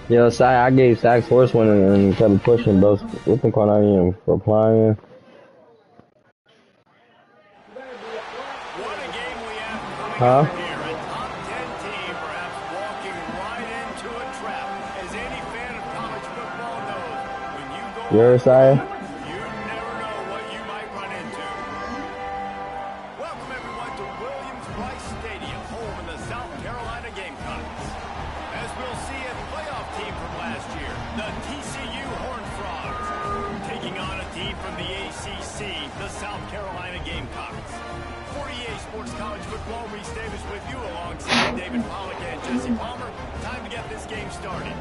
Yo, I gave Sacks first one and kept pushing both. What's the call? I mean, for applying. What a game we have coming Huh? up here. A top 10 team perhaps walking right into a trap. As any fan of college football knows, when you go You're Saya? you never know what you might run into. Welcome everyone to Williams-Brice Stadium, home of the South Carolina Gamecocks. As we'll see, a playoff team from last year, the TCU Horned Frogs, taking on a team from the ACC, the South Carolina Gamecocks. 48 Sports College Football, Reese Davis with you alongside David Pollack and Jesse Palmer. Time to get this game started.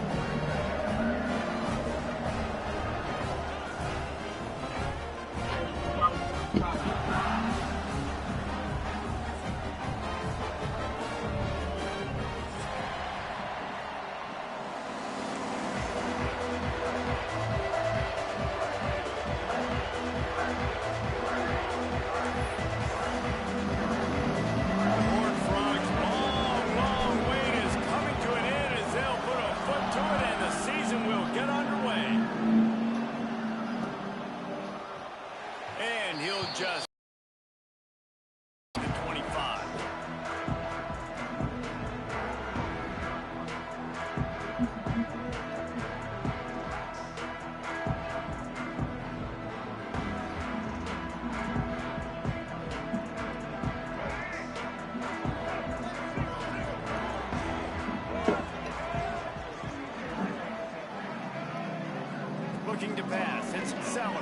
Just 25. Looking to pass, it's Sellers.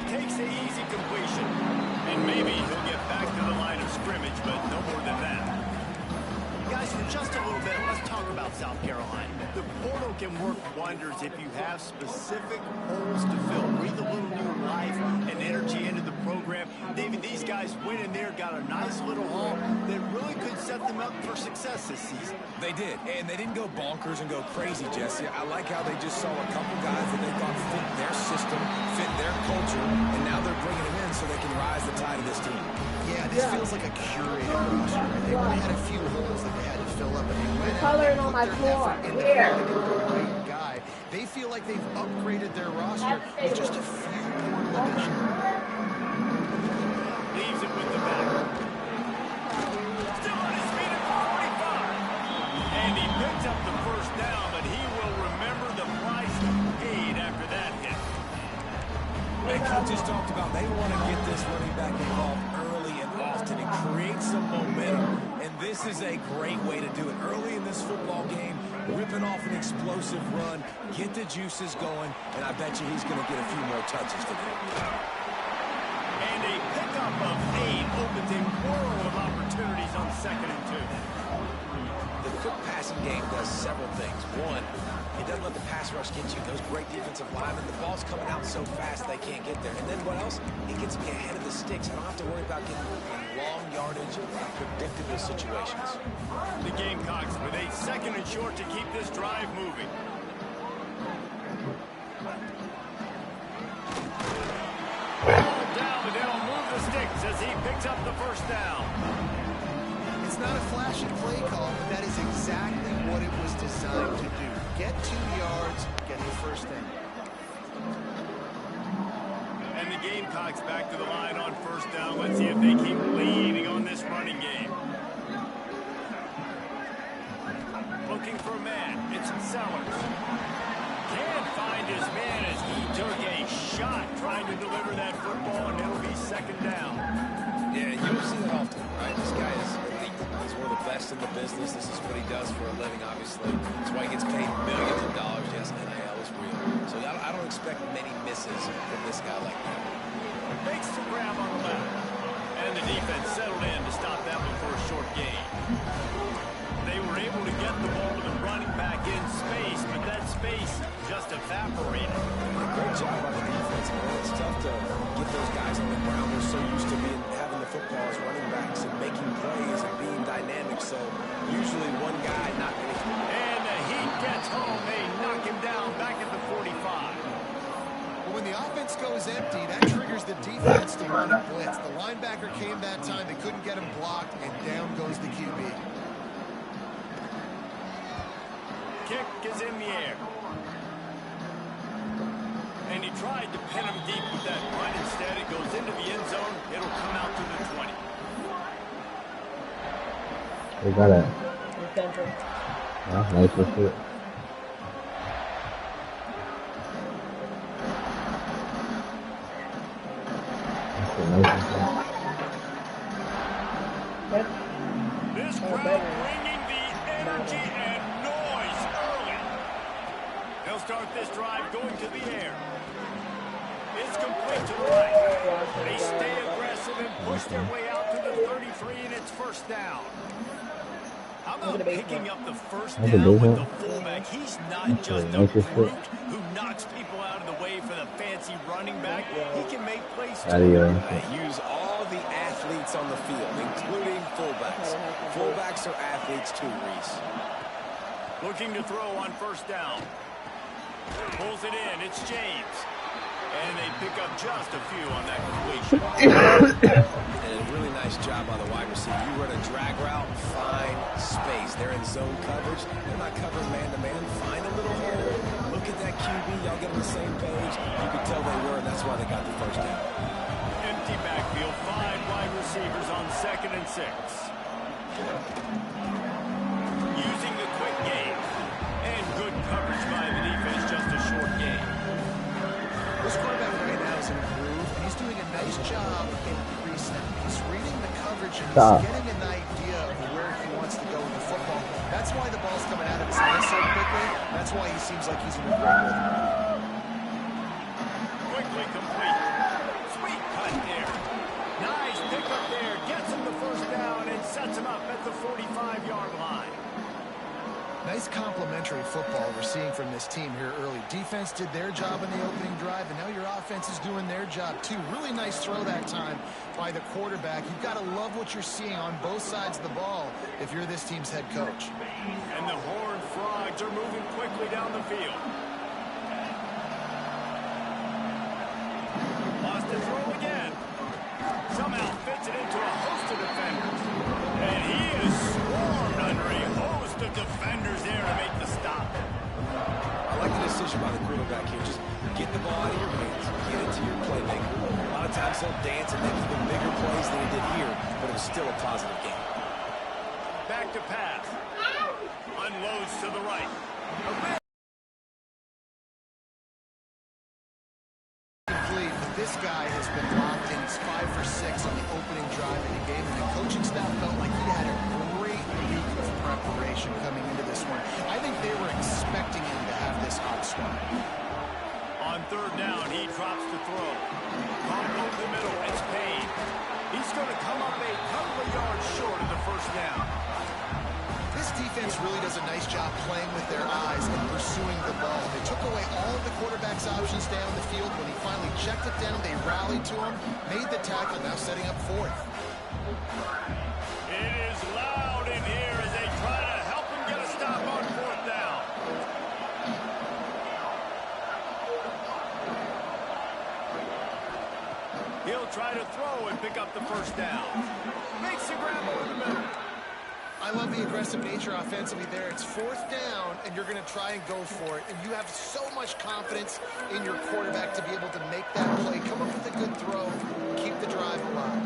Takes the easy completion, and maybe he'll get back to the line of scrimmage, but no more than that. Guys, for just a little bit, let's talk about South Carolina. The portal can work wonders if you have specific holes to fill. Breathe a little new life and energy into the program. David, these guys went in there, got a nice little haul that really could set them up for success this season. They did, and they didn't go bonkers and go crazy, Jesse. I like how they just saw a couple guys that they thought fit their system, fit their culture, and now they're bringing them in so they can rise the tide of this team. Yeah, this feels like a curated roster. They only had a few holes that they had to fill up, and they went coloring on my floor. Here. Right guy. They feel like they've upgraded their roster with just a few portal additions. Leaves it with the back. Still on his feet at 45. And he picks up the first down, but he will remember the price paid after that hit. And coaches talked about they want to get this running back involved early and often and create some momentum. And this is a great way to do it. Early in this football game, ripping off an explosive run, get the juices going, and I bet you he's going to get a few more touches today. And a pickup of 8 opens a world of opportunities on 2nd and 2. The quick passing game does several things. One, it doesn't let the pass rush get you. Those great defensive linemen, the ball's coming out so fast they can't get there. And then what else? It gets me ahead of the sticks. I don't have to worry about getting long yardage in predictable situations. The Gamecocks with a 2nd and short to keep this drive moving. Ball down, but they don't move the sticks as he picks up the first down. It's not a flashy play call, but that is exactly what it was designed to do. Get 2 yards, get the first down. And the Gamecocks back to the line on 1st down. Let's see if they keep leaning on this running game. Looking for a man. It's Sellers. Can't find his man as he took a shot trying to deliver that football, and it'll be 2nd down. Yeah, you don't see that often, right? This guy is elite. He's one of the best in the business. This is what he does for a living, obviously. That's why he gets paid millions of dollars. Yes, NIL is real. So I don't expect many misses from this guy like that. Makes the grab on the left. And the defense settled in to stop that one for a short gain. They were able to get the ball to the running back in space, but that space just evaporated. Great job by the defense, man. It's tough to get those guys on the ground. They're so used to having the football as running backs and making plays and being dynamic. So usually one guy not anything. And the Heat gets home. They knock him down back at the 45. Well, when the offense goes empty, that triggers the defense to run a blitz. The linebacker came that time. They couldn't get him blocked, and down goes the QB. Kick is in the air. And he tried to pin him deep with that punt. Instead, it goes into the end zone. It'll come out to the 20. We got it. Nice pursuit. This crowd bringing the energy and noise early. They'll start this drive going to the air. It's complete to the right. They stay aggressive and push their way out to the 33, and it's first down. How about picking up the first down with the fullback? He's not just a brute who knocks people out of the way for the fancy running back. He can make plays too. They use all the athletes on the field, including fullbacks. Fullbacks are athletes too, Reese. Looking to throw on first down. Pulls it in. It's James. And they pick up just a few on that completion. And a really nice job by the wide receiver. You run a drag route, find space. They're in zone coverage. They're not covering man-to-man. Find a little hole. Look at that QB. Y'all get on the same page. You could tell they were, and that's why they got the first down. Empty backfield. 5 wide receivers on 2nd and 6. Using the quick game. And good coverage by the defense. Just a short game. This quarterback right now is in a groove, and he's doing a nice job in pre-snap. He's reading the coverage, and he's getting an idea of where he wants to go with the football. That's why the ball's coming out of his hands so quickly. That's why he seems like he's in a great rhythm. Quickly complete. Sweet cut there. Nice pick up there. Gets him the first down and sets him up at the 45-yard line. Nice complimentary football we're seeing from this team here early. Defense did their job in the opening drive, and now your offense is doing their job too. Really nice throw that time by the quarterback. You've got to love what you're seeing on both sides of the ball if you're this team's head coach. And the Horned Frogs are moving quickly down the field. Lost his throw again. Somehow fits it into a host of defenders. And he is swarmed under a host of defenders there to make the stop. I like the decision by the quarterback here. Just get the ball out of your hands. Get it to your playmaker. A lot of times he'll dance and make even bigger plays than he did here, but it was still a positive game. Back to pass. Unloads to the right. Complete, but this guy has been locked in. He's 5 for 6 on the opening drive of the game, and the coaching staff felt like he had a great week of preparation coming into this one. I think they were expecting him to have this hot start. On 3rd down, he drops the throw. Caught over the middle. It's Payne. He's going to come up a couple of yards short of the first down. This defense really does a nice job playing with their eyes and pursuing the ball. They took away all of the quarterback's options down the field. When he finally checked it down, they rallied to him, made the tackle, now setting up 4th. It is loud in here as they try to help him get a stop on 4th down. He'll try to throw and pick up the first down. Makes the grab over the middle. I love the aggressive nature offensively there. It's 4th down, and you're going to try and go for it. And you have so much confidence in your quarterback to be able to make that play, come up with a good throw, keep the drive alive.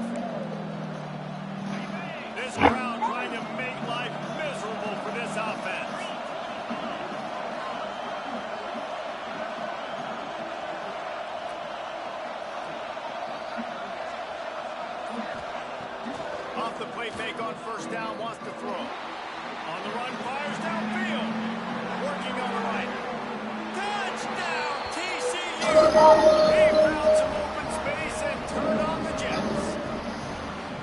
This crowd trying to make life miserable for this offense. Off the play fake on 1st down, wants to throw. On the run, fires downfield. Working on the right. Touchdown, TCU! They found some open space and turned on the Jets.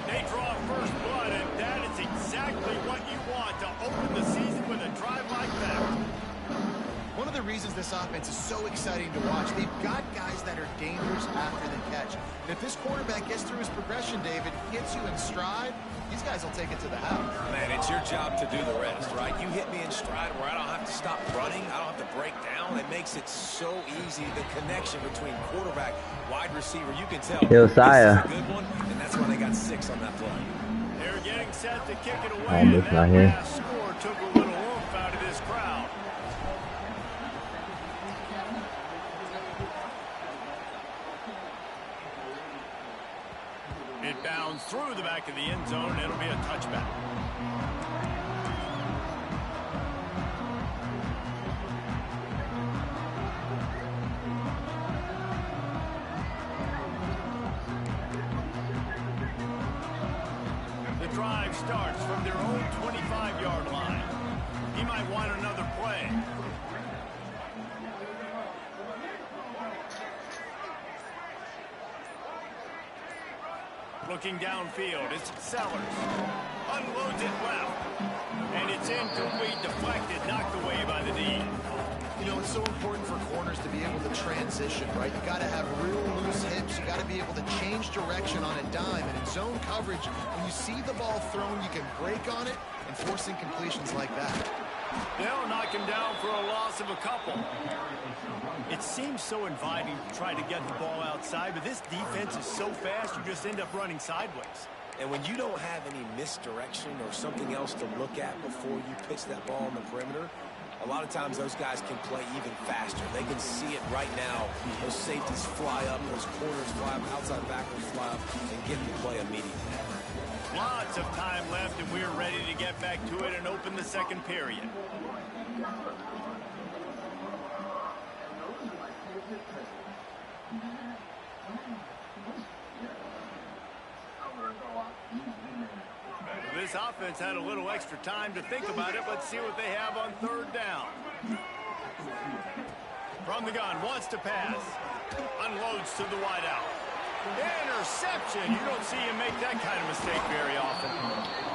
They draw first blood, and that is exactly what you want to open the season with a drive like that. One of the reasons this offense is so exciting to watch, they've got guys that are dangerous after the catch. And if this quarterback gets through his progression, David, gets you in stride, these guys will take it to the house. Man, it's your job to do the rest, right? You hit me in stride where I don't have to stop running. I don't have to break down. It makes it so easy. The connection between quarterback, wide receiver, you can tell. Yo, This is Saya. a good one, and that's why they got 6 on that play. They're getting set to kick it away. Almost And not that here. last score took a little oomph out of this crowd. It bounds through the back of the end zone. It'll be a touchback. The drive starts from their own 25-yard line. He might want another play. Looking downfield, it's Sellers. Unloads it left. And it's incomplete, deflected, knocked away by the D. You know, it's so important for corners to be able to transition, right? You got to have real loose hips. You got to be able to change direction on a dime. And in zone coverage, when you see the ball thrown, you can break on it and force incompletions like that. They'll knock him down for a loss of a couple. It seems so inviting to try to get the ball outside, but this defense is so fast, you just end up running sideways. And when you don't have any misdirection or something else to look at before you pitch that ball on the perimeter, a lot of times those guys can play even faster. They can see it right now. Those safeties fly up, those corners fly up, outside backers fly up, and get the play immediately. Lots of time left, and we're ready to get back to it and open the second period. This offense had a little extra time to think about it. Let's see what they have on third down. From the gun, wants to pass. Unloads to the wideout. Interception. You don't see him make that kind of mistake very often.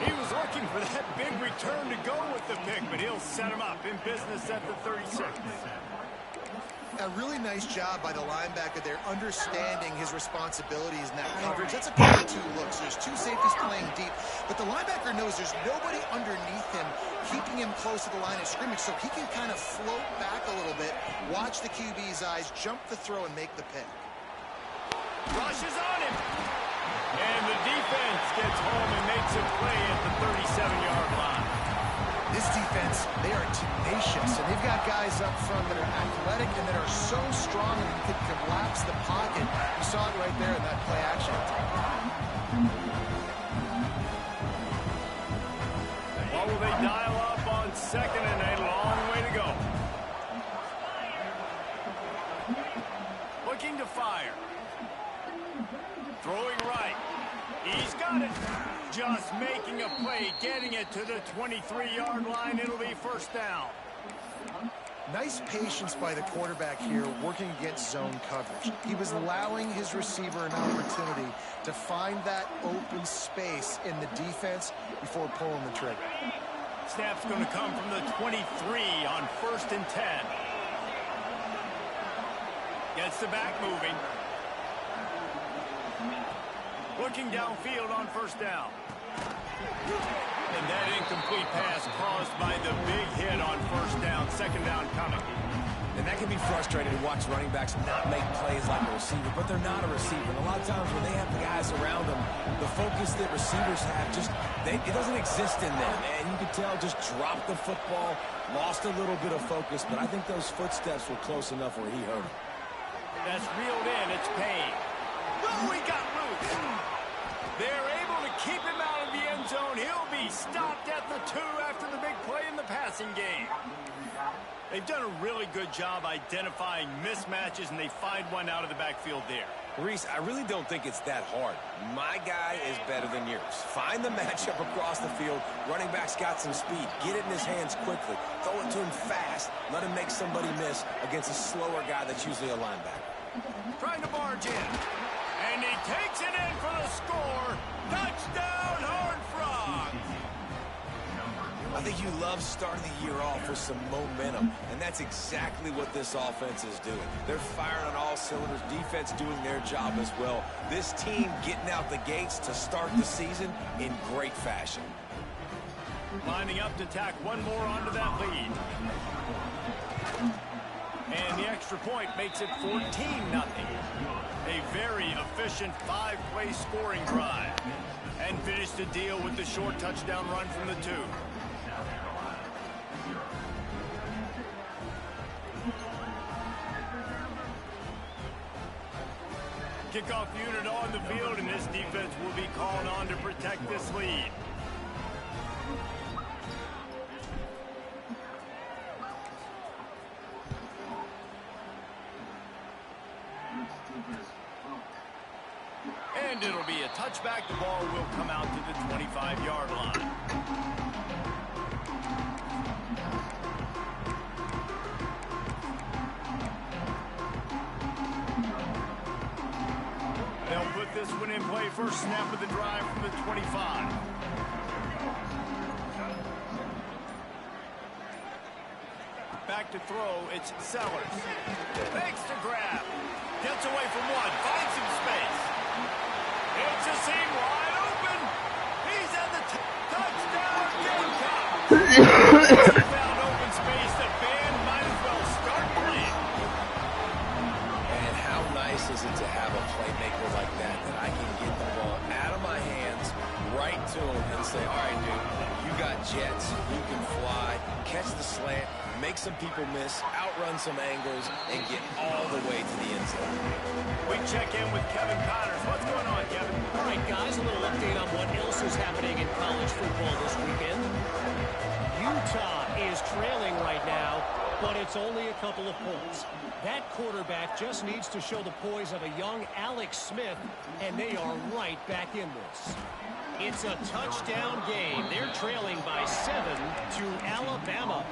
He was looking for that big return to go with the pick, but he'll set him up in business at the 36. A really nice job by the linebacker there, understanding his responsibilities in that coverage. That's a cover 2 look. So there's 2 safeties playing deep, but the linebacker knows there's nobody underneath him, keeping him close to the line of scrimmage, so he can kind of float back a little bit, watch the QB's eyes, jump the throw, and make the pick. Rushes on him. And the defense gets home and makes a play at the 37-yard line. This defense, they are tenacious, and they've got guys up front that are athletic and that are so strong and can collapse the pocket. You saw it right there in that play action. What will they dial up on second and a long way to go? Looking to fire. Throwing right. He's got it. Just making a play, getting it to the 23-yard line. It'll be first down. Nice patience by the quarterback here, working against zone coverage. He was allowing his receiver an opportunity to find that open space in the defense before pulling the trigger. Snap's going to come from the 23 on 1st and 10. Gets the back moving. Looking downfield on first down. And that incomplete pass caused by the big hit on first down. Second down coming. And that can be frustrating to watch running backs not make plays like a receiver, but they're not a receiver. And a lot of times when they have the guys around them, the focus that receivers have it doesn't exist in them. And you can tell just dropped the football, lost a little bit of focus, but I think those footsteps were close enough where he hurt him. That's reeled in. It's Payne. Oh, he got loose. They're able to keep him out of the end zone. He'll be stopped at the 2 after the big play in the passing game. They've done a really good job identifying mismatches, and they find one out of the backfield there. Reese, I really don't think it's that hard. My guy is better than yours. Find the matchup across the field. Running back's got some speed. Get it in his hands quickly. Throw it to him fast. Let him make somebody miss against a slower guy that's usually a linebacker. Trying to barge in. And he takes it in for the score. Touchdown, Horned Frogs. I think you love starting the year off with some momentum, and that's exactly what this offense is doing. They're firing on all cylinders, defense doing their job as well. This team getting out the gates to start the season in great fashion. Lining up to tack one more onto that lead. And the extra point makes it 14-0. A very efficient five-play scoring drive. And finish the deal with the short touchdown run from the 2. Kickoff unit on the field, and this defense will be called on to protect this lead. And it'll be a touchback. The ball will come out to the 25-yard line. They'll put this one in play. First snap of the drive from the 25. Back to throw, it's Sellers. Makes the grab. Gets away from one, finds some space. It's a seam wide open. He's at the touchdown. He found open space. The band might as well start playing. And how nice is it to have a playmaker like that I can get the ball out of my hands, right to him, and say, all right, dude, you got jets, you can fly, catch the slant, make some people miss, outrun some angles, and get all the way to the end zone. We check in with Kevin Connors. What's going on, Kevin? All right, guys, a little update on what else is happening in college football this weekend. Utah is trailing right now, but it's only a couple of points. That quarterback just needs to show the poise of a young Alex Smith, and they are right back in this. It's a touchdown game. They're trailing by 7 to Alabama.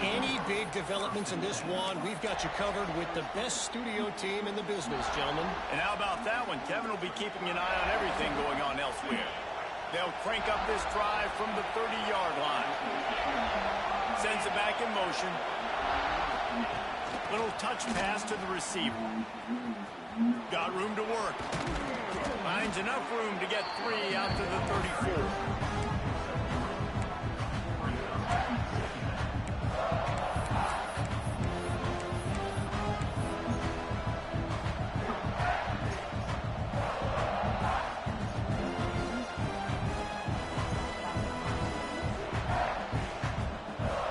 Any big developments in this one, we've got you covered with the best studio team in the business, gentlemen. And how about that one? Kevin will be keeping an eye on everything going on elsewhere. They'll crank up this drive from the 30-yard line. Sends it back in motion. Little touch pass to the receiver. Got room to work. Finds enough room to get 3 out to the 34.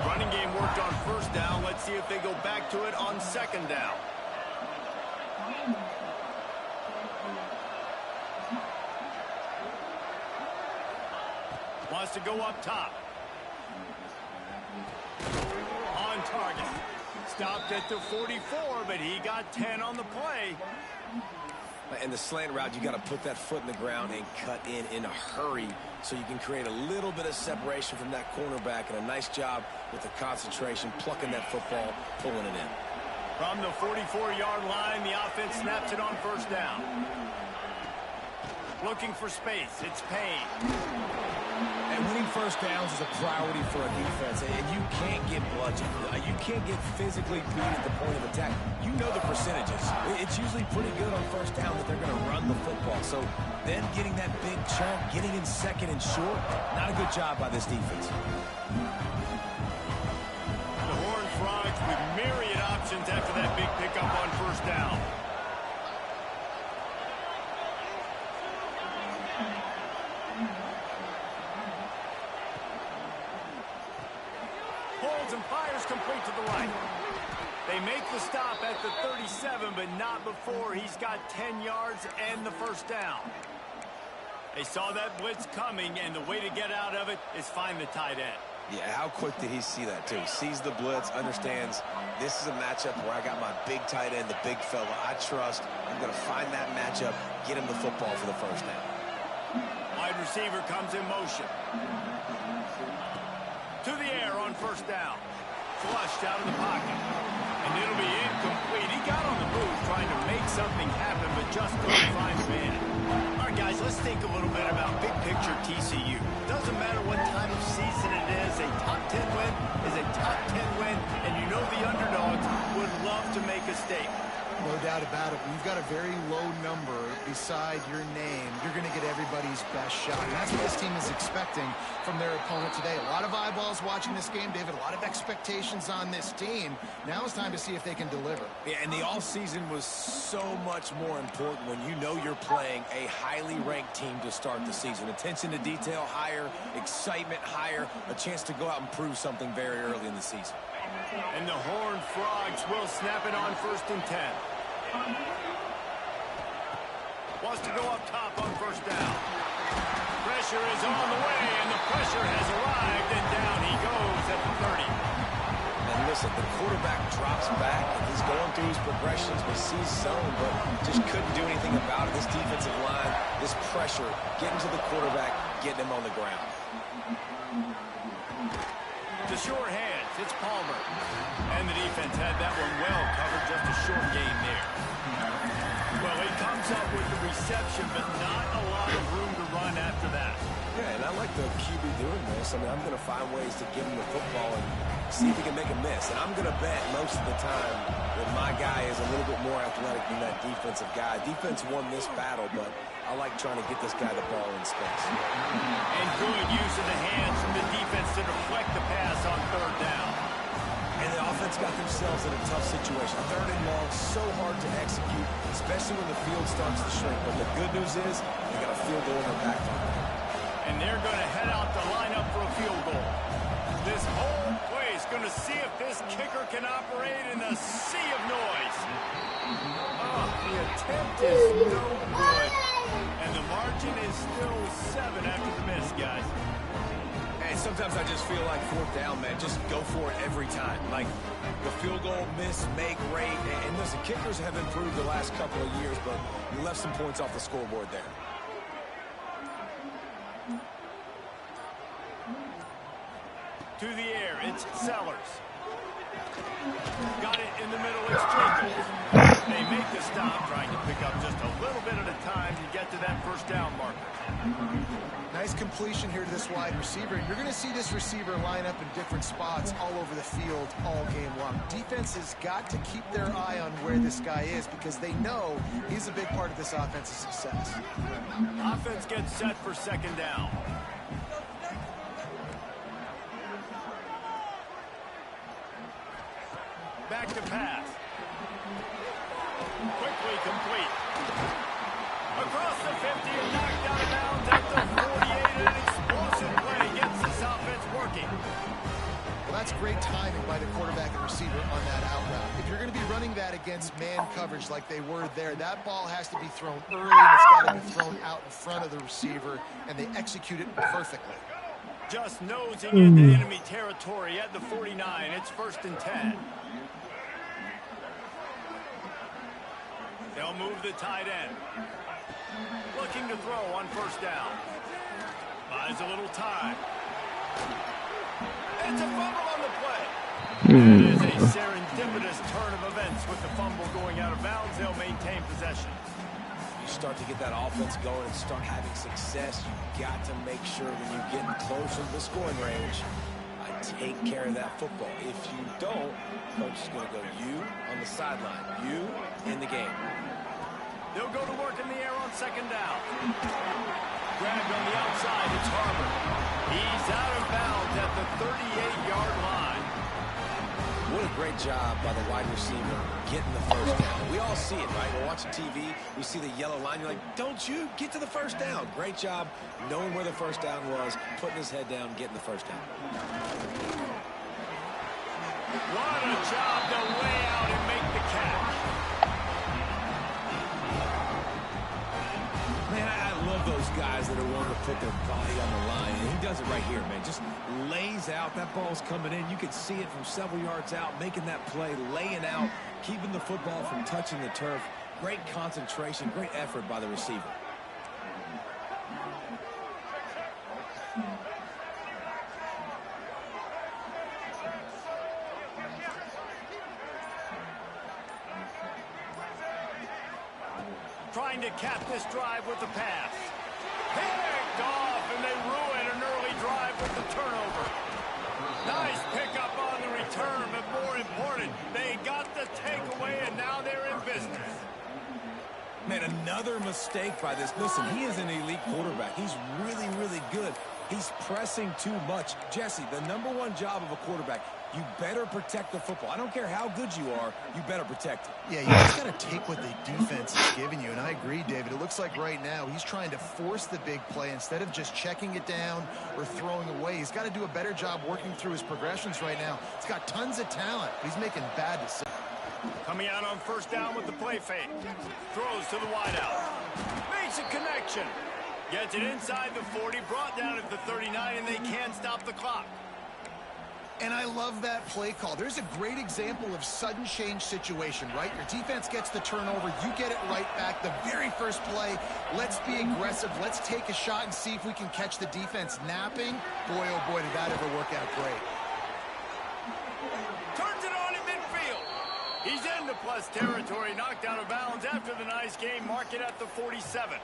Running game worked on first down. Let's see if they go back to it on second down. Wants to go up top. On target. Stopped at the 44, but he got 10 on the play. In the slant route, you got to put that foot in the ground and cut in a hurry so you can create a little bit of separation from that cornerback, and a nice job with the concentration, plucking that football, pulling it in. From the 44-yard line, the offense snaps it on first down. Looking for space. It's Payne. And winning first downs is a priority for a defense, and you can't get bludgeoned. You can't get physically beat at the point of attack. You know the percentages. It's usually pretty good on first down that they're going to run the football. So then getting that big chunk, getting in second and short, not a good job by this defense. The Horned Frogs with myriad options after that big pickup on first down. Holds and fires complete to the right. They make the stop at the 37, but not before he's got 10 yards and the first down. They saw that blitz coming, and the way to get out of it is find the tight end. Yeah, how quick did he see that, too? Sees the blitz, understands this is a matchup where I got my big tight end, the big fella I trust. I'm going to find that matchup, get him the football for the first down. Wide receiver comes in motion. To the air on first down. Flushed out of the pocket. And it'll be incomplete. He got on the move trying to make something happen, but just couldn't find the man. All right, guys, let's Let's think a little bit about big picture TCU. Doesn't matter what time of season it is, a top 10 win is a top 10 win, and you know the underdogs would love to make a statement. No doubt about it. When you've got a very low number beside your name, you're going to get everybody's best shot. And that's what this team is expecting from their opponent today. A lot of eyeballs watching this game, David. A lot of expectations on this team. Now it's time to see if they can deliver. Yeah, and the offseason was so much more important when you know you're playing a highly ranked team to start the season. Attention to detail higher, excitement higher, a chance to go out and prove something very early in the season. And the Horned Frogs will snap it on 1st and 10. Wants to go up top on 1st down. Pressure is on the way, and the pressure has arrived, and down he goes at the 30. And listen, the quarterback drops back, and he's going through his progressions. We see zone, but just couldn't do anything about it. This defensive line, this pressure, getting to the quarterback, getting him on the ground. The short hands, it's Palmer. And the defense had that one well covered, just a short gain there. Well, he comes up with the reception, but not a lot of room to run after that. Yeah, and I like the QB doing this. I mean, I'm going to find ways to give him the football and see if he can make a miss. And I'm going to bet most of the time that my guy is a little bit more athletic than that defensive guy. Defense won this battle, but I like trying to get this guy the ball in space. And good use of the hands from the defense to deflect the pass on 3rd down. And the offense got themselves in a tough situation. 3rd and long, so hard to execute, especially when the field starts to shrink. But the good news is they got a field goal in their back pocket. And they're going to head out to line up for a field goal. This whole place going to see if this kicker can operate in the sea of noise. Oh, the attempt is no good. And the margin is still 7 after the miss, guys. And sometimes I just feel like 4th down, man. Just go for it every time. Like the field goal, miss, make, rate. And listen, kickers have improved the last couple of years, but you left some points off the scoreboard there. To the air, it's Sellers. Got it in the middle, it's Jacobs. They make the stop, trying to pick up just a little bit at a time to get to that 1st down marker. Nice completion here to this wide receiver. You're going to see this receiver line up in different spots all over the field all game long. Defense has got to keep their eye on where this guy is because they know he's a big part of this offense's success. Offense gets set for 2nd down. Back to pass. Quickly complete. Across the 50 and knocked out of bounds at the 48. And an explosive play gets this offense working. Well, that's great timing by the quarterback and receiver on that out route. If you're going to be running that against man coverage like they were there, that ball has to be thrown early and it's got to be thrown out in front of the receiver, and they execute it perfectly. Just nosing into enemy territory at the 49. It's 1st and 10. They'll move the tight end. Looking to throw on 1st down. Buys a little time. It's a fumble on the play. That is a serendipitous turn of events with the fumble going out of bounds. They'll maintain possession. You start to get that offense going and start having success, you got to make sure when you're getting closer to the scoring range, take care of that football. If you don't, coach is going to go you on the sideline, you in the game. They'll go to work in the air on 2nd down. Grabbed on the outside, it's Harper. He's out of bounds at the 38-yard line. What a great job by the wide receiver getting the 1st down. We all see it, right? We're watching TV, we see the yellow line, you're like, don't you get to the 1st down. Great job knowing where the 1st down was, putting his head down, getting the 1st down. What a job to lay out and make the catch. Man, I love those guys that are willing to put their body on the line. And he does it right here, man. Just lays out. That ball's coming in. You can see it from several yards out, making that play, laying out, keeping the football from touching the turf. Great concentration, great effort by the receiver. Trying to cap this drive with the pass. Picked off, and they ruin an early drive with the turnover. Nice pickup on the return, but more important, they got the takeaway, and now they're in business. Man, another mistake by this. Listen, he is an elite quarterback. He's really, really good. He's pressing too much. Jesse, the #1 job of a quarterback, you better protect the football. I don't care how good you are, you better protect it. Yeah, you just got to take what the defense is giving you, and I agree, David. It looks like right now he's trying to force the big play instead of just checking it down or throwing away. He's got to do a better job working through his progressions right now. He's got tons of talent, but he's making bad decisions. Coming out on first down with the play fake. Throws to the wideout. Makes a connection. Gets it inside the 40, brought down at the 39, and they can't stop the clock. And I love that play call. There's a great example of sudden change situation, right? Your defense gets the turnover. You get it right back. The very first play, let's be aggressive. Let's take a shot and see if we can catch the defense napping. Boy, oh boy, did that ever work out great. Turns it on in midfield. He's into plus territory, knocked out of bounds after the nice game. Mark it at the 47.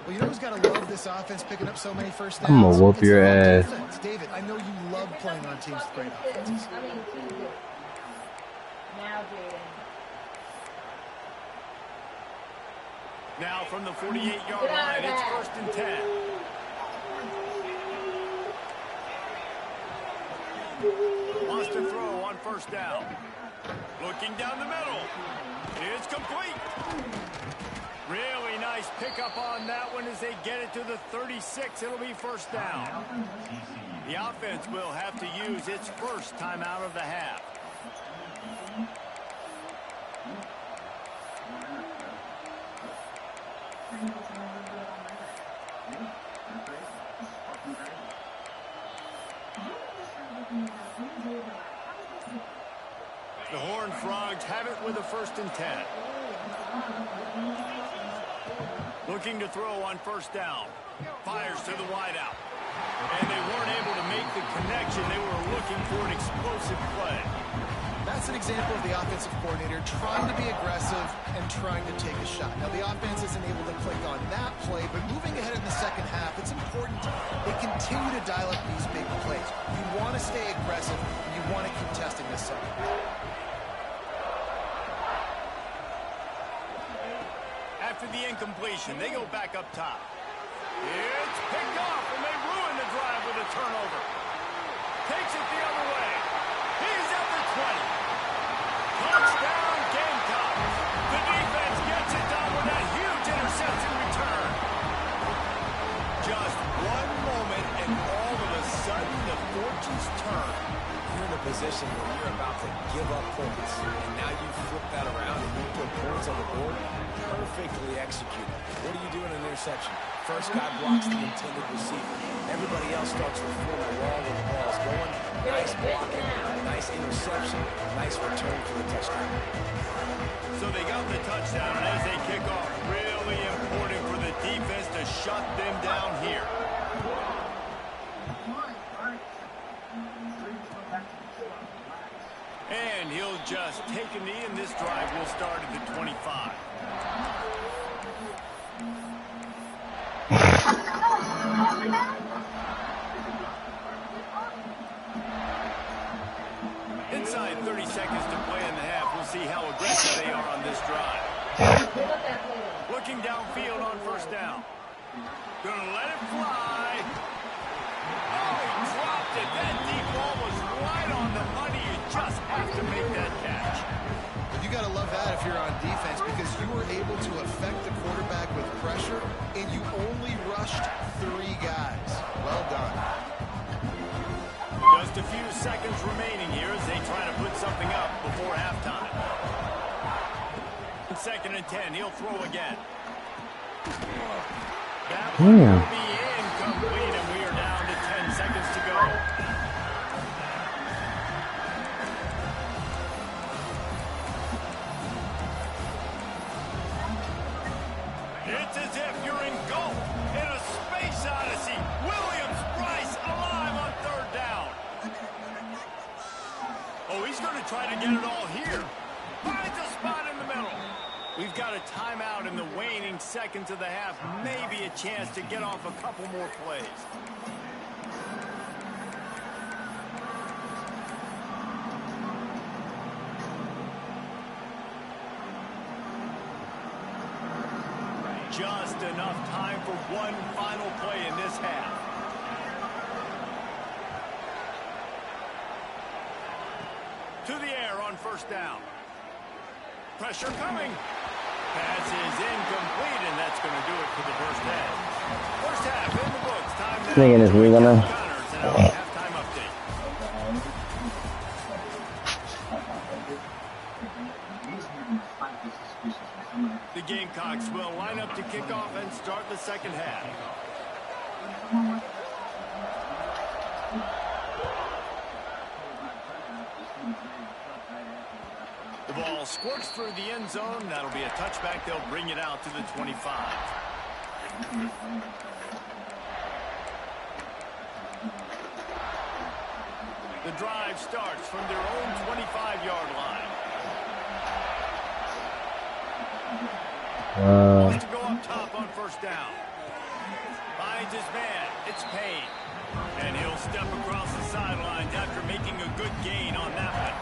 Well, you know who's got to love this offense picking up so many first downs? I'm gonna whoop It's your the ass. defense. David, I know you love playing on teams with great offenses. Now, Jaden. Now from the 48-yard line, it's 1st and 10. Lost a throw on first down. Looking down the middle. It's complete. Really nice pickup on that one as they get it to the 36. It'll be first down. The offense will have to use its first timeout of the half. The Horned Frogs have it with a 1st and 10. Looking to throw on first down. Fires to the wideout. And they weren't able to make the connection. They were looking for an explosive play. That's an example of the offensive coordinator trying to be aggressive and trying to take a shot. Now, the offense isn't able to click on that play, but moving ahead in the second half, it's important they continue to dial up these big plays. You want to stay aggressive, and you want to keep testing this second half. After the incompletion, they go back up top. It's picked off, and they ruin the drive with a turnover. Takes it the other way. He's at the 20. Touchdown, Gamecocks. The defense gets it done with that huge interception return. Just one moment, and all of a sudden, the fortunes turn. You're in a position where you're about to give up points, and now you flip that around and you put points on the board. Perfectly executed. What do you do in an interception? First guy blocks the intended receiver. Everybody else starts to form a wall when the ball's going. Nice blocking, nice interception, nice return for the touchdown. So they got the touchdown, and as they kick off, really important for the defense to shut them down here. And he'll just take a knee, and this drive will start at the 25. Inside 30 seconds to play in the half. We'll see how aggressive they are on this drive. Looking downfield on first down. Gonna let it fly. Oh, he dropped it. That deep ball was right on the money. You just have to make that catch. You got to love that if you're on defense, because you were able to affect the quarterback with pressure, and you only rushed 3 guys. Well done. Just a few seconds remaining here as they try to put something up before halftime. 2nd and 10. He'll throw again. That one will be incomplete, and we are down to 10 seconds to go. It's as if you're engulfed in a space odyssey. Williams-Brice alive on 3rd down. Oh, he's going to try to get it all here. Finds a spot in the middle. We've got a timeout in the waning seconds of the half. Maybe a chance to get off a couple more plays. Just enough time for one final play in this half. To the air on first down. Pressure coming. Pass is incomplete, and that's going to do it for the first half. First half in the books. Time now. Thinking it's really gonna. Halftime update. The Gamecocks will line up to kick off and start the second half. The ball squirts through the end zone. That'll be a touchback. They'll bring it out to the 25. The drive starts from their own 25-yard line. Wants to go up top on first down. Finds his man. It's Payne. And he'll step across the sidelines after making a good gain on that one.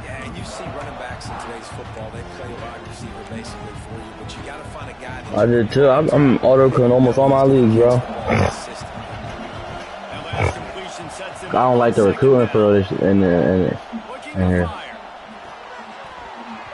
Yeah, and you see running backs in today's football, they play wide receiver basically for you, but you got to find a guy that I did too. I'm auto-killing almost all my leagues, bro. I don't like the recruiting for this in here.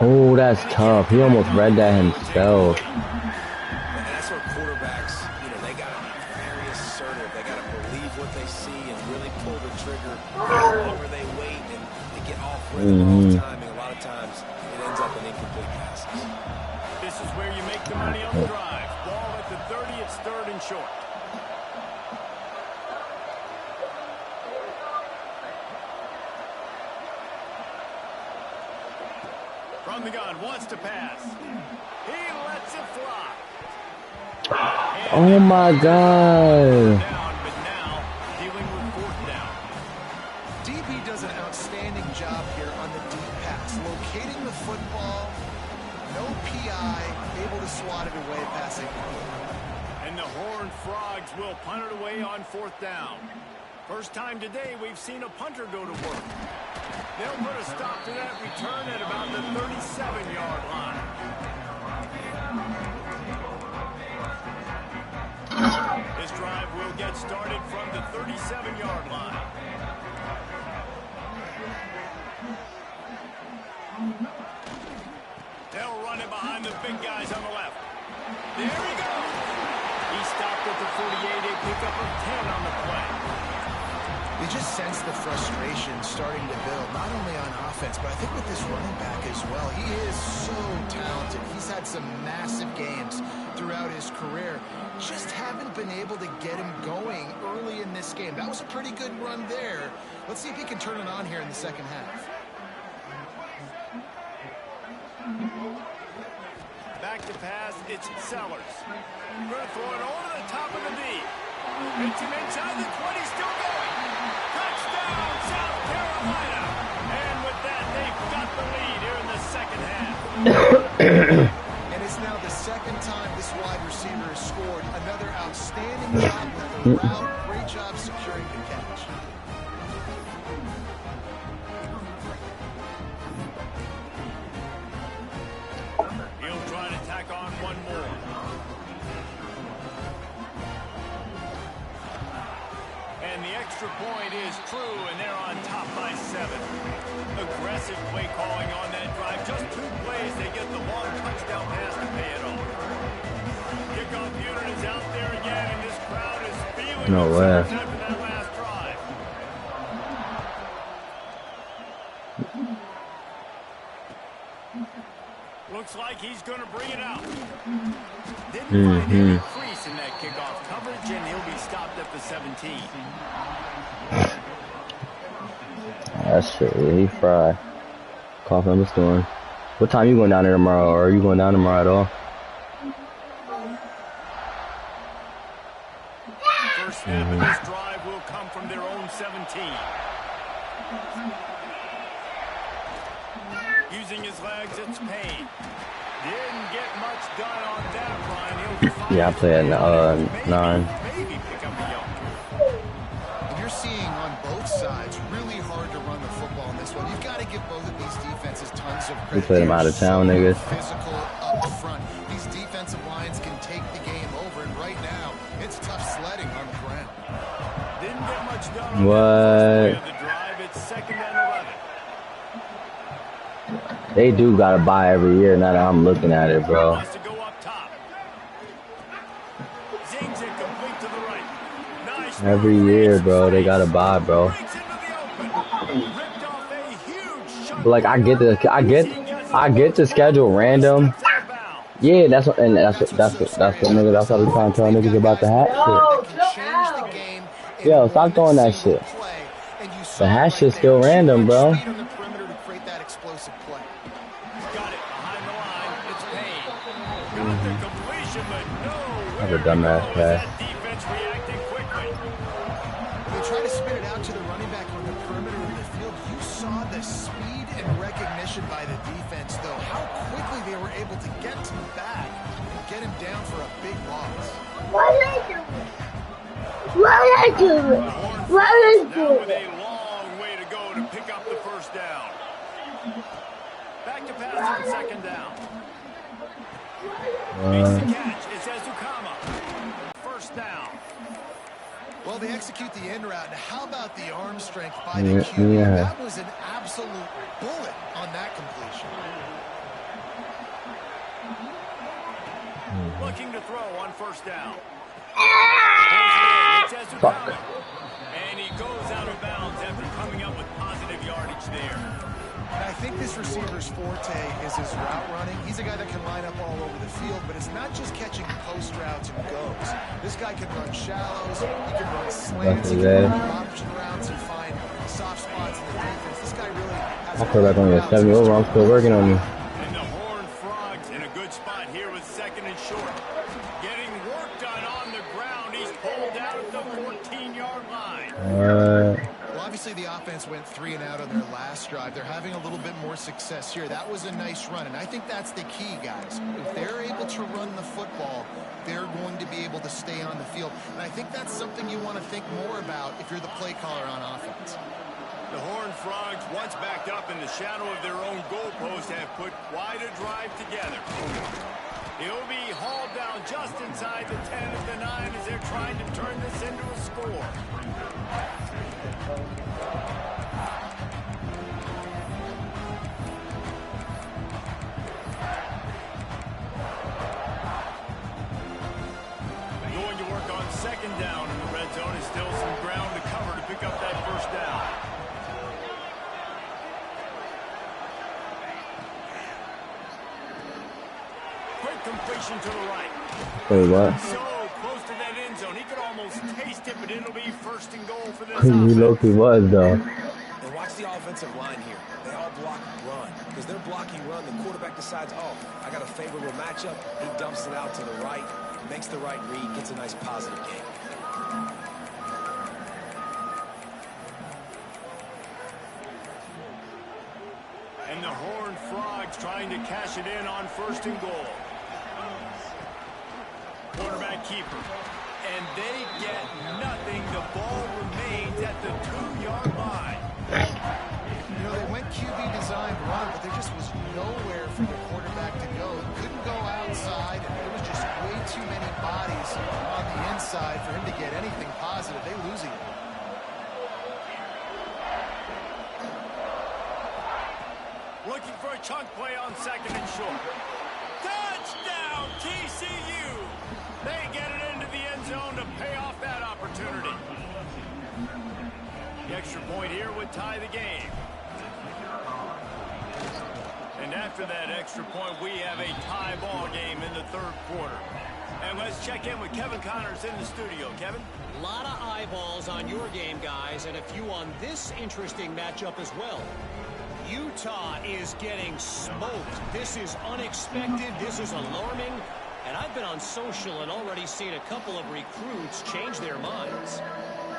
Oh, that's tough. He almost read that himself. And that's where quarterbacks, you know, they got to be very assertive. They got to believe what they see and really pull the trigger. The longer they wait and they get off rhythm, off timing, a lot of times it ends up in incomplete passes. This is where you make the money on the drive. Ball at the 30, it's third and short. From the gun, wants to pass. He lets it fly. Oh my God. Down, but now dealing with fourth down. DB does an outstanding job here on the deep pass, locating the football, no PI, able to swat it away passing. And the Horned Frogs will punt it away on fourth down. First time today we've seen a punter go to work. They'll put a stop to that return at about the 37-yard line. This drive will get started from the 37-yard line. They'll run it behind the big guys on the left. There he goes. He stopped at the 48, a pickup of 10 on the play. You just sense the frustration starting to build, not only on offense, but I think with this running back as well. He is so talented. He's had some massive games throughout his career. Just haven't been able to get him going early in this game. That was a pretty good run there. Let's see if he can turn it on here in the second half. Back to pass, it's Sellers. Going to throw it over the top of the D. Hits him inside the 20, still going. Touchdown, South Carolina. And with that, they've got the lead here in the second half. And it's now the second time this wide receiver has scored. Another outstanding job with the route. Great job securing the catch. He'll try to tack on one more. And the extra point is true, and they're on top by 7. Aggressive play calling on that drive. Just 2 plays, they get the long touchdown pass to pay it off. Kickoff unit is out there again, and this crowd is feeling No way. after that last drive. Looks like he's going to bring it out. Didn't find any crease in that kickoff coverage, and he'll be stopped at the 17. That's shit really fried. Coffee on the storm. What time you going down there tomorrow, or are you going down tomorrow at all? First snap of this drive will come from their own 17. Using his legs, it's Payne. Didn't get much done on that run. He'll find Yeah, I play at 9. maybe pick up a yoke. And you're seeing on both sides really hard to run the football in this one. You've got to give both of these defenses tons of We credit. played them out of town, niggas. Physical up front. These defensive lines can take the game over, and right now it's tough sledding on the ground. Didn't get much done on What? the drive. It's 2nd and 11. They do got to buy every year now that I'm looking at it, bro. Wants to go up top. Zings it complete to the right. Nice Every year, bro, they got to buy, bro. breaks into the open. Ripped off a huge chunk. But like I get the schedule random. Yeah, that's what niggas. That's what I'm trying to tell niggas about the hat shit. Yo, stop throwing that shit. The hat shit's still random, bro. That's a dumbass pass. Defense reacting quickly. They try to spin it out to the running back on the perimeter of the field. You saw the speed and recognition by the defense, though. How quickly they were able to get to the back and get him down for a big loss. What are you doing? What are you doing? What are you Now with doing? a long way to go to pick up the first down. Back to pass on 2nd down. Makes the catch. It's Ezukama. First down. Well, they execute the end route. How about the arm strength by the QB? Yeah. That was an absolute bullet on that completion. Looking to throw on first down. Ah! It's Ezukama. And he goes out of bounds after coming up with positive yardage there. And I think this receiver's forte is his route running. He's a guy that can line up all over the field, but it's not just catching post routes and goes. This guy can run shallows, he can run slants, he can run option routes and find soft spots in the defense. This guy really has I'll put back on your 70 over. I'm still working on you. And the Horned Frogs in a good spot here with 2nd and short. Getting work done on the ground. He's pulled out at the 14-yard line. Well, obviously the offense went 3 and out on their last drive. They're having a little bit more success here. That was a nice run, and I think that's the key, guys. If they're able to run the football, they're going to be able to stay on the field. And I think that's something you want to think more about if you're the play caller on offense. The Horned Frogs, once backed up in the shadow of their own goalpost, have put quite a drive together. He'll be hauled down just inside the 10 of the 9 as they're trying to turn this into a score. Going to work on 2nd down in the red zone. Is still some ground to cover to pick up that first down. Quick completion to the right. Wait, what? So close to that end zone. He could almost taste it, but it'll be 1st and goal for this He offense. low-key was, though. And watch the offensive line here. They all block run. Because they're blocking run, the quarterback decides, oh, I got a favorable matchup. He dumps it out to the right, makes the right read, gets a nice positive game. And the Horned Frogs trying to cash it in on 1st and goal. Quarterback keeper. And they get nothing. The ball remains at the 2-yard line. You know, they went QB design run, but there just was nowhere for the quarterback to go. Couldn't go outside, and there was just way too many bodies on the inside for him to get anything positive. They losing it. Looking for a chunk play on 2nd and short. Touchdown, TCU! They get it into the end zone to pay off that opportunity. The extra point here would tie the game. And after that extra point, we have a tie ball game in the 3rd quarter. And let's check in with Kevin Connors in the studio. Kevin? A lot of eyeballs on your game, guys, and a few on this interesting matchup as well. Utah is getting smoked. This is unexpected. This is alarming. And I've been on social and already seen a couple of recruits change their minds.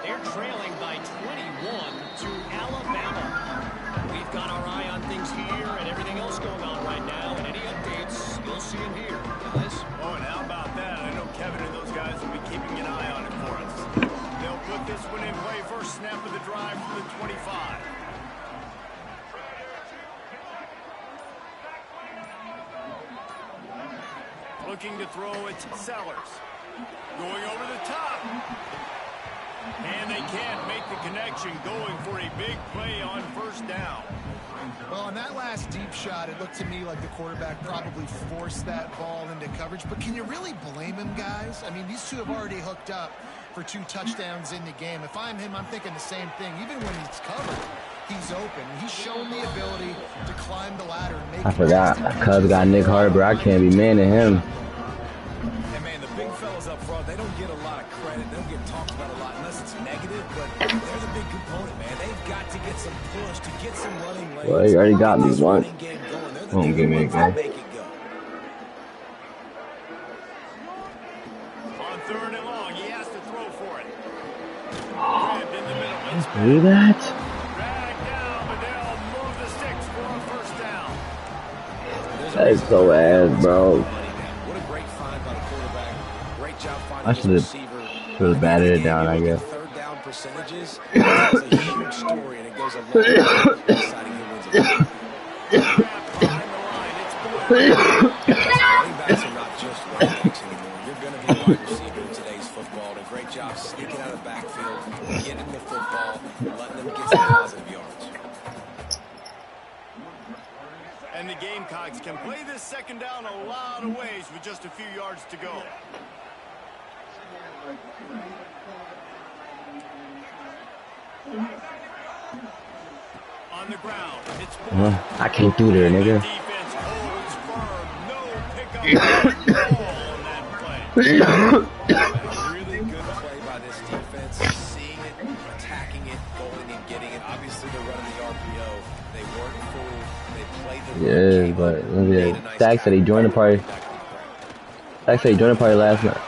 They're trailing by 21 to Alabama. We've got our eye on things here and everything else going on right now. And any updates, you'll we'll see him here. Guys. Oh, and how about that? I know Kevin and those guys will be keeping an eye on it for us. They'll put this one in play. First snap of the drive from the 25. Looking to throw it to Sellers. Going over the top. And they can't make the connection, going for a big play on first down. Well, on that last deep shot, it looked to me like the quarterback probably forced that ball into coverage. But can you really blame him, guys? I mean, these two have already hooked up for 2 touchdowns in the game. If I'm him, I'm thinking the same thing. Even when he's covered, he's open. He's shown the ability to climb the ladder and make. I forgot. Cubs got Nick Harbor. I can't be man to him. And man, the big fellas up front, they don't get a lot of credit. They don't get talked about a lot unless it's negative, but they're the big component, man. They've got to get some push to get some running lanes. Well, he already got me once. Won't give me a go. Make it go. On third and long, he has to throw for it. Grabbed in the middle. It's Do that? dragged down, but they'll move the sticks for a first down. That's so ass, bro. What a great find by the quarterback. Great job finding I his receiver. should have batted it down, I guess. Third down percentages. It's a huge story, and it goes a long way to deciding who wins a game. Behind the line, it's Boyd. Running backs are not just running backs anymore. You're going to be a wide receiver in today's football. And a great job sneaking out of the backfield, getting the football, and letting them get some positive yards. And the Gamecocks can play this second down a lot of ways with just a few yards to go. On the ground, it's Boyd. I can't do there, nigga. Defense holds firm. No pickup on that play. A really good play by this defense. Seeing it, attacking it, going and getting it. Obviously, they're running the RPO. They weren't fooled. They played the Yeah, but look at that. Dak said he joined the party. Dak said he joined the party last night.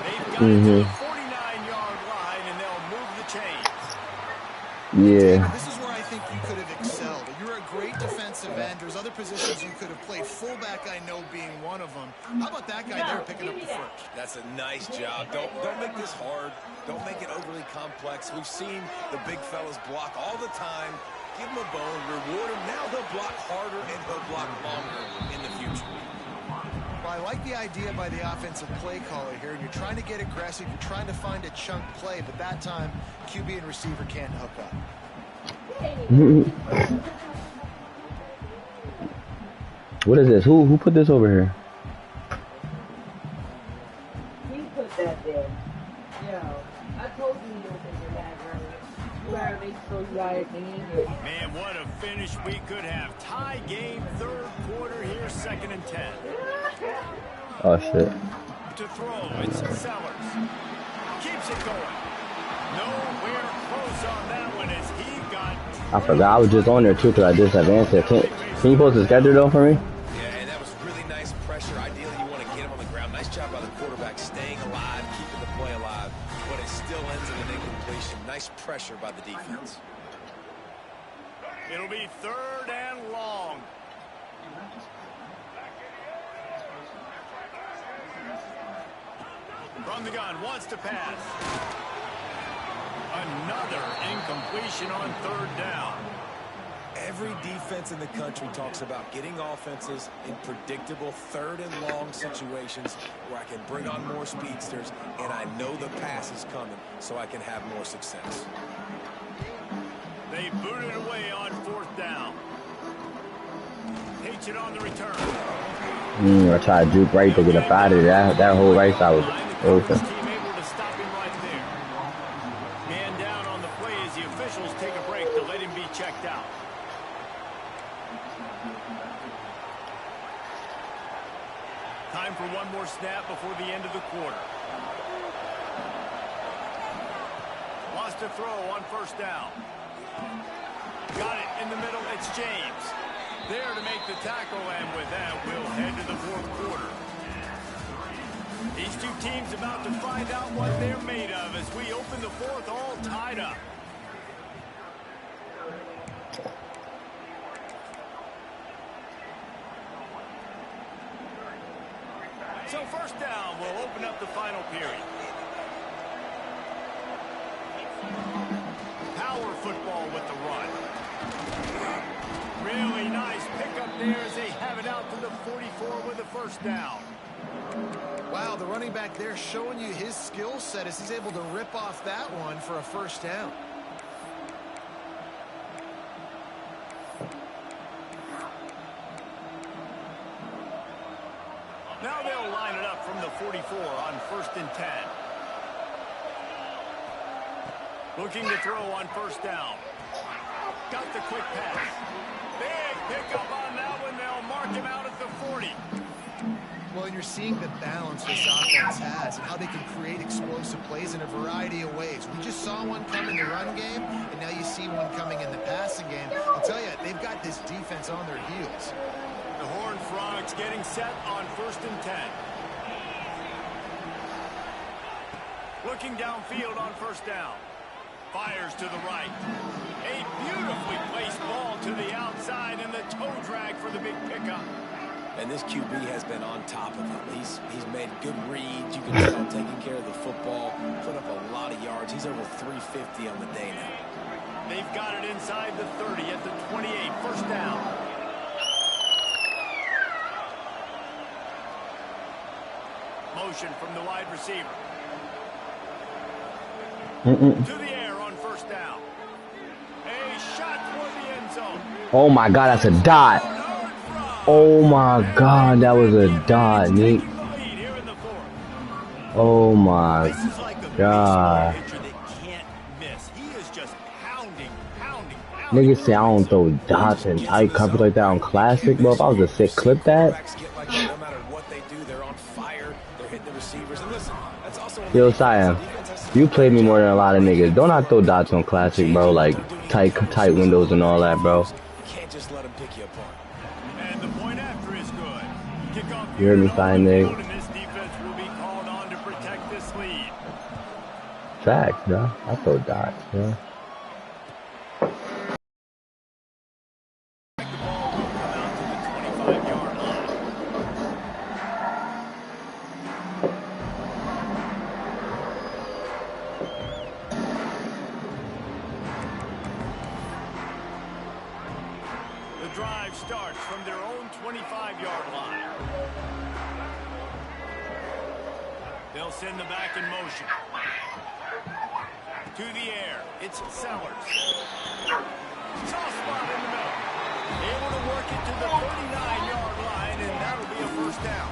They've got to the 49-yard line, and they'll move the chains. Yeah. This is where I think you could have excelled. You're a great defensive end. There's other positions you could have played. Fullback, I know, being one of them. How about that guy there picking up the first? That's a nice job. Don't make this hard. Don't make it overly complex. We've seen the big fellas block all the time. Give him a bone, reward him. Now he'll block harder and he'll block longer in the future. Well, I like the idea by the offensive play caller here. You're trying to get aggressive. You're trying to find a chunk play, but that time, QB and receiver can't hook up. What is this? Who put this over here? He put that there. Yo, I told you you were thinking that earlier. You better make sure you got it in. Man, what a finish we could have. Tie game, third quarter here, 2nd and 10. Oh shit. To throw, it's Sellers. Keeps it going. Nowhere close on that one as he got... I forgot I was just on there too because I just advanced it. Can you post the schedule though for me? Yeah, and that was really nice pressure. Ideally, you want to get him on the ground. Nice job by the quarterback staying alive, keeping the play alive, but it still ends in an incompletion. Nice pressure by the defense. It'll be 3rd and long. From the gun, wants to pass. Another incompletion on 3rd down. Every defense in the country talks about getting offenses in predictable 3rd and long situations where I can bring on more speedsters and I know the pass is coming so I can have more success. They booted away on 4th down. Takes it on the return. I tried to juke right to get up out of there. That whole right side was open. Team able to stop him right there. Man down on the play as the officials take a break to let him be checked out. Time for one more snap before the end of the quarter. Lost a throw on 1st down. Got it in the middle. It's James. There to make the tackle, and with that, we'll head to the 4th quarter. These two teams about to find out what they're made of as we open the 4th all tied up. First down will open up the final period. Power football with the run. Really nice pickup there as they have it out to the 44 with a first down. Wow, the running back there showing you his skill set as he's able to rip off that one for a first down. Now they'll line it up from the 44 on 1st and 10. Looking to throw on first down. Got the quick pass. Big pickup on that one. They'll mark him out at the 40. Well, and you're seeing the balance this offense has and how they can create explosive plays in a variety of ways. We just saw one come in the run game, and now you see one coming in the passing game. I'll tell you, they've got this defense on their heels. The Horned Frogs getting set on 1st and 10. Looking downfield on first down. Fires to the right. A beautifully placed ball to the outside and the toe drag for the big pickup. And this QB has been on top of him. He's made good reads. You can tell taking care of the football, put up a lot of yards. He's over 350 on the day now. They've got it inside the 30 at the 28. First down. Motion from the wide receiver. To the air on first down. A shot toward the end zone. Oh my God, that's a dot. Oh my God, that was a dot, Nick. Oh my God. Niggas say I don't throw dots and tight coverage like that on classic, bro. If I was a sick clip that. Yo, Siam, you played me more than a lot of niggas. Don't I throw dots on classic, bro? Like tight windows and all that, bro. Can't just let him pick you apart. And the point after is good. Kickoff. You heard me, Siam, nigga. This defense will be called on to protect this lead. Facts, bro. I throw dots, bro. The ball will come out to the 25-yard line. The drive starts from their own 25-yard line. They'll send the back in motion. To the air, it's Sellers. Soft spot in the middle. Able to work it to the 39-yard line, and that'll be a first down.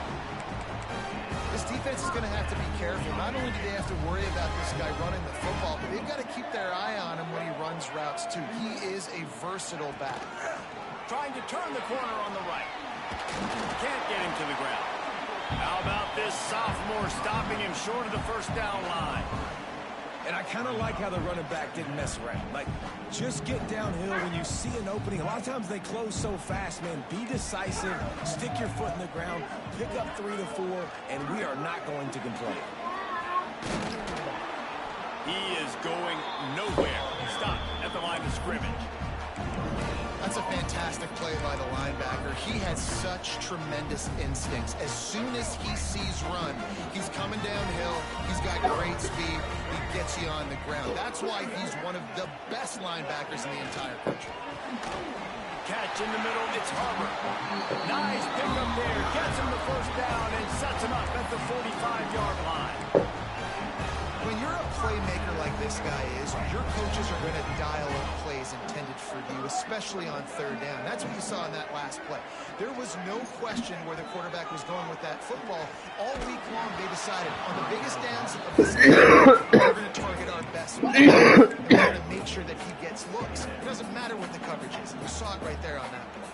This defense is going to have to be careful. Not only do they have to worry about this guy running the football, but they've got to keep their eye on him when he runs routes, too. He is a versatile back. Trying to turn the corner on the right. Can't get him to the ground. How about this sophomore stopping him short of the first down line? And I kind of like how the running back didn't mess around. Like, just get downhill when you see an opening. A lot of times they close so fast, man. Be decisive, stick your foot in the ground, pick up 3 to 4, and we are not going to complain. He is going nowhere. Stop at the line of scrimmage. That's a fantastic play by the linebacker. He has such tremendous instincts. As soon as he sees run, he's coming downhill. He's got great speed. He gets you on the ground. That's why he's one of the best linebackers in the entire country. Catch in the middle. It's Harbor. Nice pickup there. Gets him the first down and sets him up at the 45-yard line. When you're a playmaker like this guy is, your coaches are going to dial up plays intended for you, especially on third down. That's what you saw in that last play. There was no question where the quarterback was going with that football. All week long, they decided on the biggest downs of this game, we're going to target our best one. We're going to make sure that he gets looks. It doesn't matter what the coverage is. You saw it right there on that play.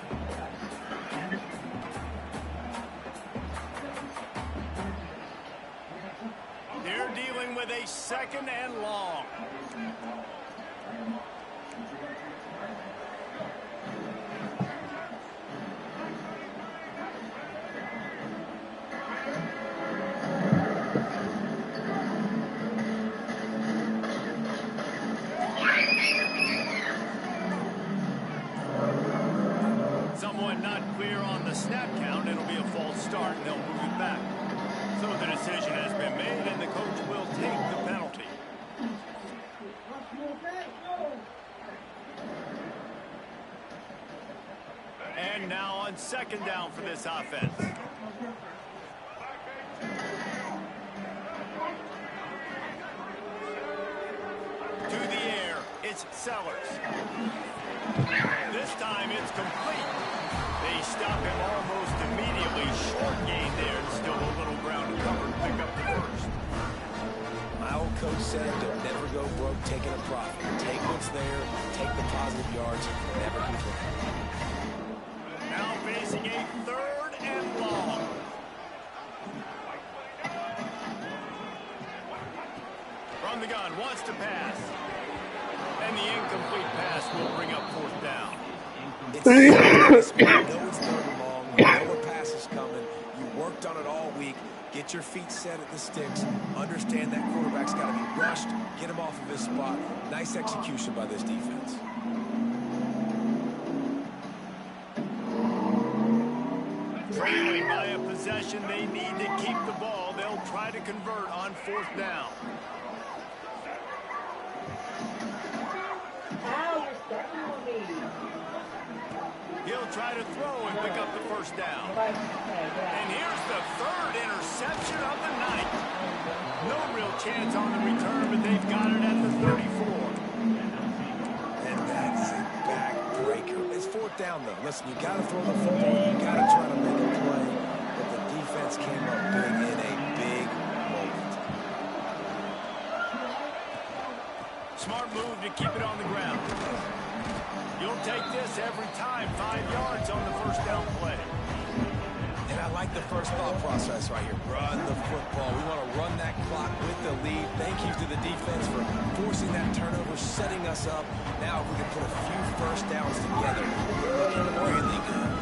They're dealing with a second and long. Someone not clear on the snap count. It'll be a false start, and they'll move it back. So decision has been made, and the coach will take the penalty. And now on second down for this offense. To the air, it's Sellers. This time it's complete. They stop him almost immediately. Short gain there, and still a little ground to cover to pick up the first. My old coach said, don't never go broke taking a profit. Take what's there, take the positive yards, never complain. Now facing a third and long. From the gun, wants to pass. And the incomplete pass will bring up fourth down. It's so nice when you know it's third and long, you know a pass is coming, you worked on it all week, get your feet set at the sticks, understand that quarterback's got to be rushed, get him off of his spot. Nice execution by this defense. Trailing by a possession, they need to keep the ball. They'll try to convert on fourth down. He'll try to throw and pick up the first down. And here's the third interception of the night. No real chance on the return, but they've got it at the 34. And that is a backbreaker. It's fourth down, though. Listen, you got to throw the football. You got to try to make a play. But the defense came up big in a big moment. Smart move to keep it on the ground. You'll take this every time. 5 yards on the first down play. And I like the first thought process right here. Run the football. We want to run that clock with the lead. Thank you to the defense for forcing that turnover, setting us up. Now if we can put a few first downs together, we're looking really good.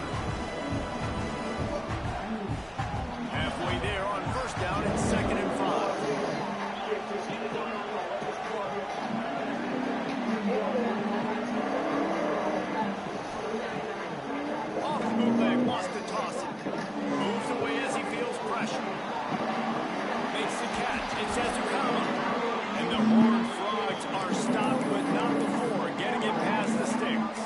Halfway there on first down, it's 2nd and 5. Off the bootleg, wants to toss it. Moves away as he feels pressure. Makes the catch. It's Ezukama. And the Horned Frogs are stopped, but not before getting it past the sticks.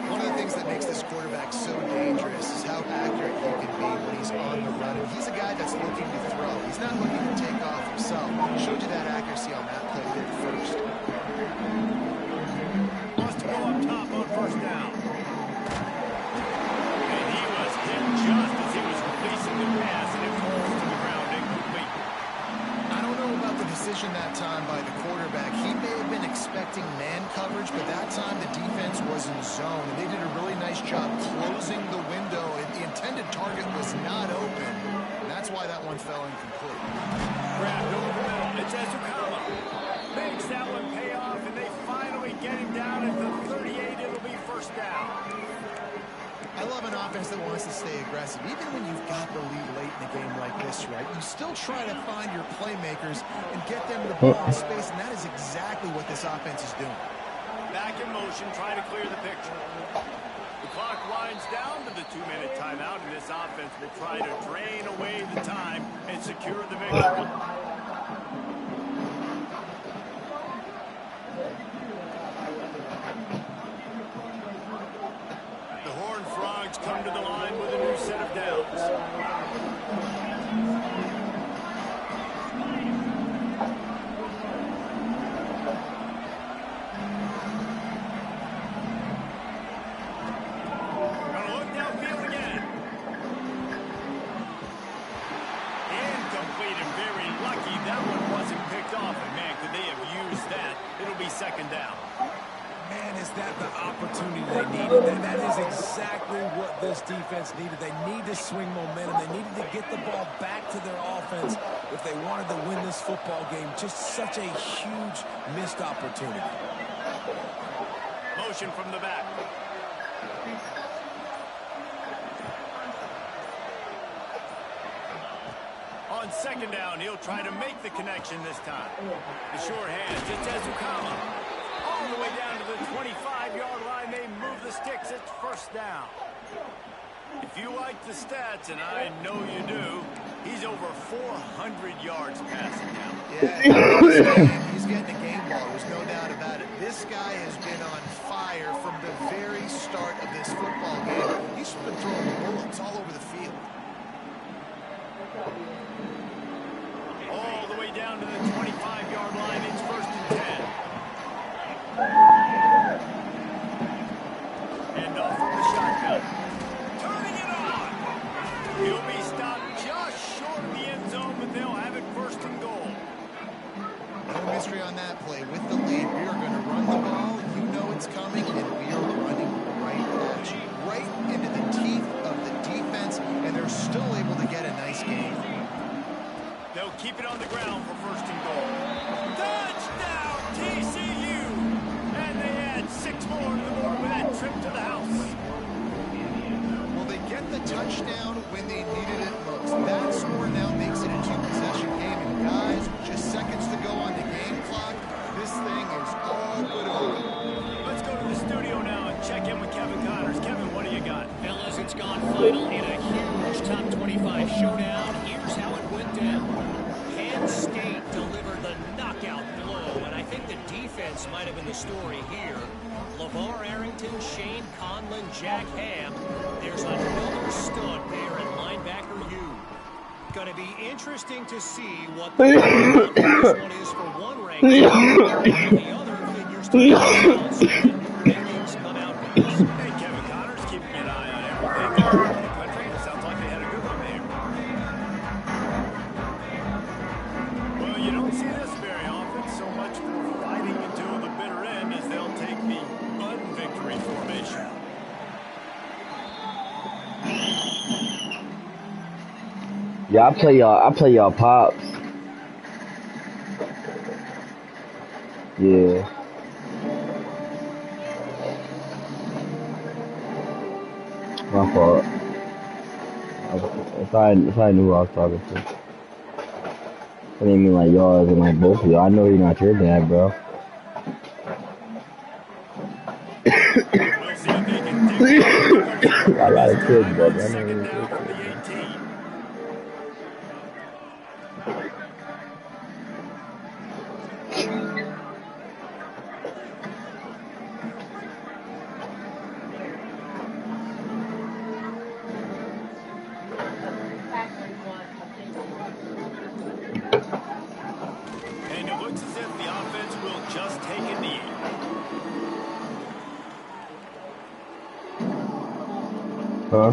One of the things that makes this quarterback so dangerous is how accurate he can be when he's on the run. And he's a guy that's looking to throw. He's not looking to take off himself. Showed you that accuracy on that play there first. Wants to go up top on first down. And he was hit just as he was releasing the pass, and it falls to the ground incomplete. I don't know about the decision that time by the quarterback. He may have been expecting man coverage, but that time the defense was in zone, and they did a really nice job closing the window. The intended target was not open, and that's why that one fell incomplete. Grabbed over the middle. It's Ezukama. Makes that one pay off, and they finally get him down at the 38. It'll be first down. I love an offense that wants to stay aggressive. Even when you've got the lead late in a game like this, right, you still try to find your playmakers and get them the ball in space, and that is exactly what this offense is doing. Back in motion, trying to clear the picture. The clock winds down to the 2-minute timeout, and this offense will try to drain away the time and secure the victory. The Horned Frogs come to the line with a new set of downs. Gonna look downfield again. Incomplete and very lucky that one wasn't picked off. And man, could they have used that? It'll be second down. Man, is that the opportunity they needed? That is exactly what this defense needed. They need to swing momentum. They needed to get the ball back to their offense if they wanted to win this football game. Just such a huge missed opportunity. Motion from the back. On second down, he'll try to make the connection this time. The short hands, it's Ezukama. All the way down to the 25-yard line, they move the sticks. It's first down. If you like the stats, and I know you do, He's over 400 yards passing now. Yeah, he's getting a game ball. There's no doubt about it. This guy has been on fire from the very start of this football game. He's been throwing bullets all over the field. All the way down to the 25-yard line. It's 1st and 10. And off from the shotgun. Turning it on. He'll be stopped just short of the end zone, but they'll have it 1st and goal. No mystery on that play. With the lead, we are going to run the ball. You know it's coming, and we are running right at you. Right into the teeth of the defense, and they're still able to get a nice gain. They'll keep it on the ground for 1st and goal. Touchdown, TCU! And they add 6 more to the board with that trip to the house. Well, they get the touchdown when they needed it most. That score now makes it a 2-possession game. And guys, just seconds to go on the game clock. This thing is all good on. Let's go to the studio now and check in with Kevin Connors. Kevin, what do you got? Fellas, it's gone final in a huge top 25 showdown. Here's how it went down. Penn State delivered the knockout blow, and I think the defense might have been the story here. LeVar Arrington, Shane Conlon, Jack Ham. There's another stud there at linebacker U. Going to be interesting to see what the this one is for one ranking, and the other figures to be announced when rankings come out for this. Hey, Kevin Connors, keeping an eye on everything going on in the country. It sounds like they had a good one there. Well, you don't see this very often. So much for fighting until the bitter end as they'll take the unvictory formation. Yeah, I play y'all pops. Yeah. My fault. If I knew who I was talking to. I didn't mean like y'all as in like both of y'all. I know you're not your dad, bro. We'll see if they can dig I got a kid, bro. I know second you're down from the 18. And it looks as if the offense will just take a knee. Huh?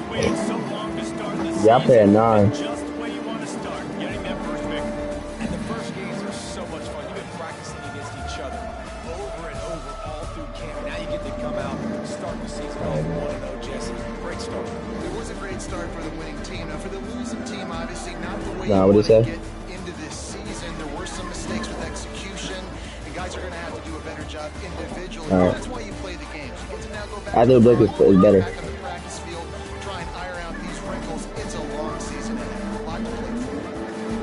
You waited so long to start the season. Yeah, I play at 9. Just the way you want to start, getting that first victory. And the first games are so much fun. You've been practicing against each other over and over all through camp. Now you get to come out and start the season off 1-0, Jesse. Great start. It was a great start for the winning team. Now, for the losing team, obviously not the way Nah, you what'd he want to say? get into this season. There were some mistakes with execution, and guys are going to have to do a better job individually. Alright. That's why you play the games. You get to now go back I to think the Blake is drawing board, better. back on the practice field, try and iron out these wrinkles. It's a long season and a lot to play for.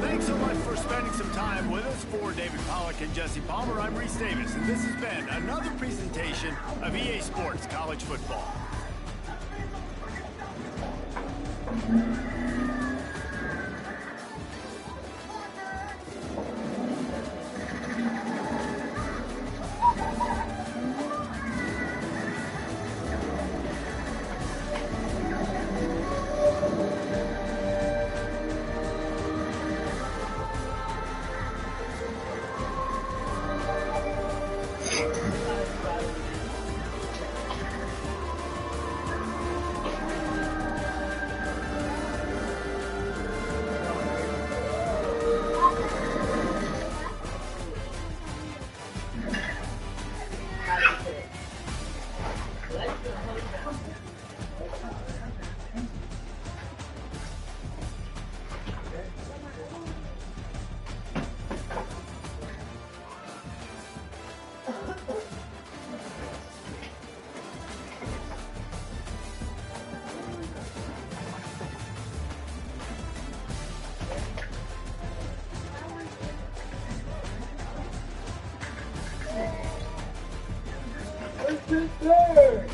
Thanks so much for spending some time with us. For David Pollack and Jesse Palmer, I'm Reese Davis, and this has been another presentation of EA Sports College Football. Sure.